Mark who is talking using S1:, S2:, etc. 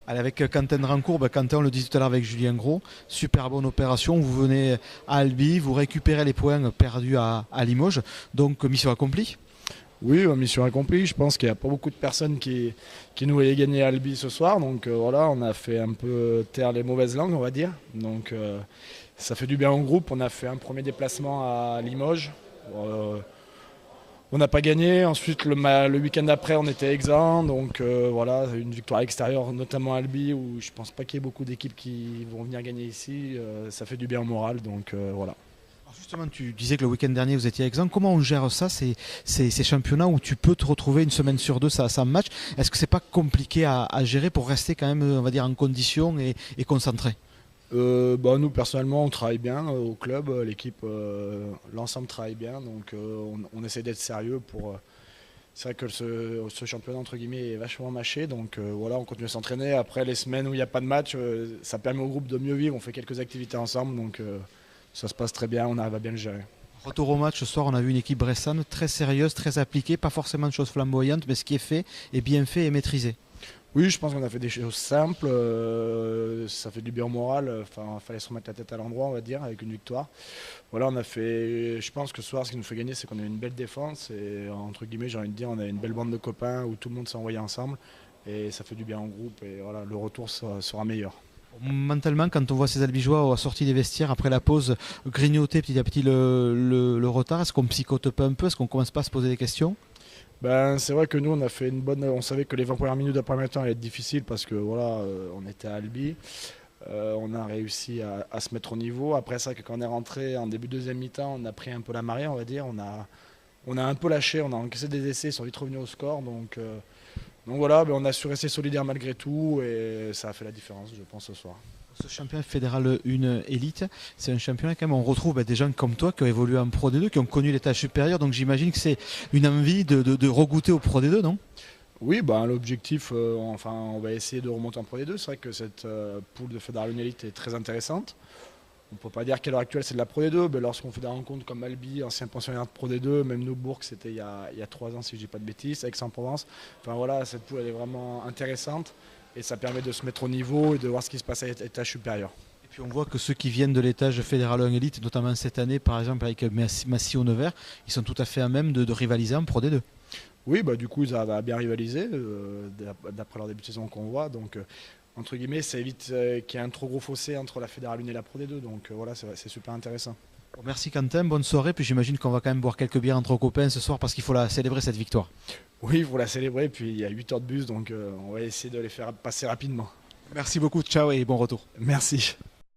S1: Allez, avec Quentin Drancourt, Quentin, on le disait tout à l'heure avec Julien Gros, super bonne opération. Vous venez à Albi, vous récupérez les points perdus à Limoges, donc mission accomplie.
S2: Oui, mission accomplie. Je pense qu'il n'y a pas beaucoup de personnes qui nous voyaient gagner à Albi ce soir. Donc voilà, on a fait un peu taire les mauvaises langues, on va dire. Donc ça fait du bien au groupe. On a fait un premier déplacement à Limoges. Euh, on n'a pas gagné. Ensuite, le week-end d'après, on était exempt. Donc voilà, une victoire extérieure, notamment à Albi, où je ne pense pas qu'il y ait beaucoup d'équipes qui vont venir gagner ici. Ça fait du bien au moral. Donc voilà.
S1: Alors justement, tu disais que le week-end dernier vous étiez exempt. Comment on gère ça, ces championnats où tu peux te retrouver une semaine sur deux sans match? Est-ce que c'est pas compliqué à gérer pour rester quand même, on va dire, en condition et concentré?
S2: Nous personnellement on travaille bien au club, l'équipe, l'ensemble travaille bien, donc on essaie d'être sérieux pour. C'est vrai que ce championnat entre guillemets est vachement mâché, donc voilà, on continue à s'entraîner. Après les semaines où il n'y a pas de match, ça permet au groupe de mieux vivre, on fait quelques activités ensemble, donc ça se passe très bien, on arrive à bien le gérer.
S1: Retour au match ce soir, on a vu une équipe bressane très sérieuse, très appliquée, pas forcément de choses flamboyantes, mais ce qui est fait est bien fait et maîtrisé.
S2: Oui, je pense qu'on a fait des choses simples, ça fait du bien au moral, enfin, il fallait se remettre la tête à l'endroit, on va dire, avec une victoire. Voilà, on a fait, je pense que ce soir, ce qui nous fait gagner, c'est qu'on a une belle défense et entre guillemets, j'ai envie de dire, on a une belle bande de copains où tout le monde s'est envoyé ensemble et ça fait du bien en groupe et voilà, le retour sera meilleur.
S1: Mentalement, quand on voit ces Albigeois à la sortie des vestiaires, après la pause, grignoter petit à petit le retard, est-ce qu'on psychote pas un peu? Est-ce qu'on commence pas à se poser des questions?
S2: C'est vrai que nous, on a fait une bonne. On savait que les 20 premières minutes d'après mi-temps allaient être difficiles parce que voilà, on était à Albi. On a réussi à se mettre au niveau. Après ça, quand on est rentré en début de deuxième mi-temps, on a pris un peu la marée, on va dire. On a un peu lâché, on a encaissé des essais, ils sont vite revenus au score. Donc voilà, on a su rester solidaire malgré tout et ça a fait la différence, je pense, ce soir.
S1: Ce championnat fédéral 1 élite, c'est un championnat quand même, on retrouve des gens comme toi qui ont évolué en Pro D2, qui ont connu l'état supérieur, donc j'imagine que c'est une envie de regoûter au Pro D2, non?
S2: Oui, l'objectif, enfin, on va essayer de remonter en Pro D2. C'est vrai que cette poule de Fédéral 1 Elite est très intéressante. On ne peut pas dire qu'à l'heure actuelle c'est de la Pro D2, mais lorsqu'on fait des rencontres comme Albi, ancien pensionnaire de Pro D2, même Neubourg, c'était il y a 3 ans si je dis pas de bêtises, Aix-en-Provence. Enfin voilà, cette poule elle est vraiment intéressante et ça permet de se mettre au niveau et de voir ce qui se passe à l'étage supérieur.
S1: Et puis on voit que ceux qui viennent de l'étage fédéral 1 élite, notamment cette année par exemple avec Massy-Nevers, ils sont tout à fait à même de rivaliser en Pro D2.
S2: Oui, du coup, ils arrivent à bien rivaliser, d'après leur début de saison qu'on voit. Donc, entre guillemets, ça évite qu'il y ait un trop gros fossé entre la Fédérale 1 et la Pro D2. Donc, voilà, c'est super intéressant.
S1: Bon, merci Quentin, bonne soirée, puis j'imagine qu'on va quand même boire quelques bières entre copains ce soir parce qu'il faut célébrer cette victoire.
S2: Oui, il faut la célébrer. Puis, il y a 8 heures de bus, donc on va essayer de les faire passer rapidement.
S1: Merci beaucoup, ciao et bon retour.
S2: Merci.